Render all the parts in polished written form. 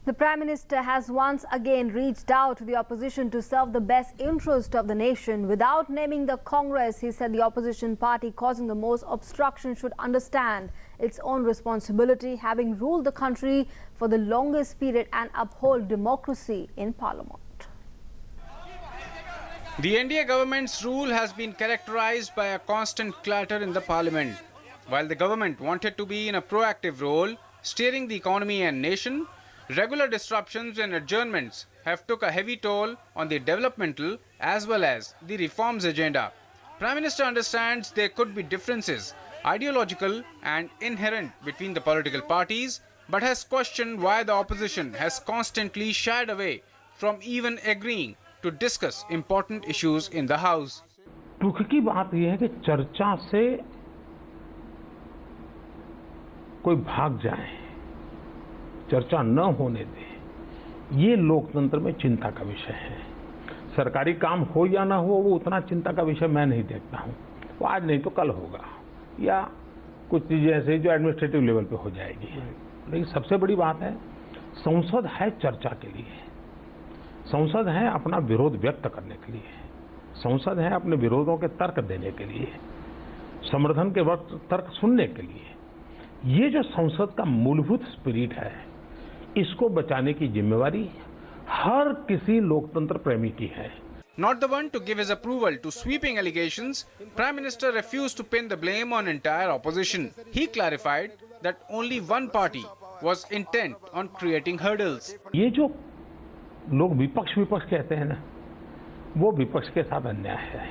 The Prime Minister has once again reached out to the opposition to serve the best interest of the nation. Without naming the Congress, he said the opposition party causing the most obstruction should understand its own responsibility, having ruled the country for the longest period, and uphold democracy in Parliament. The NDA government's rule has been characterized by a constant clatter in the Parliament. While the government wanted to be in a proactive role, steering the economy and nation, regular disruptions and adjournments have took a heavy toll on the developmental as well as the reforms agenda. Prime Minister understands there could be differences, ideological and inherent, between the political parties, but has questioned why the opposition has constantly shied away from even agreeing to discuss important issues in the House. दुख की बात यह है कि चर्चा से कोई भाग जाए, चर्चा न होने दे, ये लोकतंत्र में चिंता का विषय है। सरकारी काम हो या ना हो, वो उतना चिंता का विषय मैं नहीं देखता हूँ। वो आज नहीं तो कल होगा, या कुछ चीजें ऐसे जो एडमिनिस्ट्रेटिव लेवल पे हो जाएगी। लेकिन सबसे बड़ी बात है, संसद है चर्चा के लिए, संसद है अपना विरोध व्यक्त करने के लिए, संसद है अपने विरोधों के तर्क देने के लिए, समर्थन के वक्त तर्क सुनने के लिए। ये जो संसद का मूलभूत स्पिरिट है, इसको बचाने की जिम्मेवारी हर किसी लोकतंत्र प्रेमी की है। Not the one to give his approval to sweeping allegations, Prime Minister refused to pin the blame on entire opposition. He clarified that only one party was intent on creating hurdles. ये जो लोग विपक्ष कहते हैं ना, वो विपक्ष के साथ अन्याय है।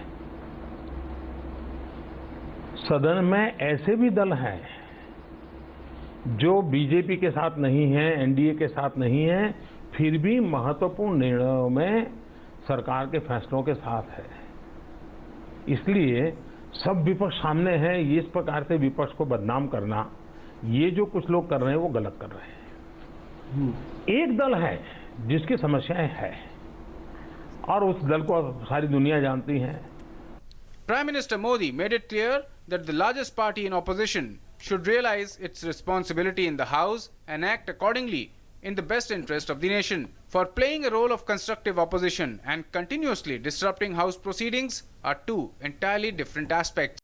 सदन में ऐसे भी दल हैं जो बीजेपी के साथ नहीं है, एनडीए के साथ नहीं है, फिर भी महत्वपूर्ण निर्णयों में सरकार के फैसलों के साथ है। इसलिए सब विपक्ष सामने है, ये इस प्रकार से विपक्ष को बदनाम करना, ये जो कुछ लोग कर रहे हैं वो गलत कर रहे हैं। एक दल है जिसकी समस्याएं हैं और उस दल को सारी दुनिया जानती है। Prime Minister Modi made it clear that the largest party in opposition should realize its responsibility in the House and act accordingly in the best interest of the nation. For playing a role of constructive opposition and continuously disrupting House proceedings are two entirely different aspects.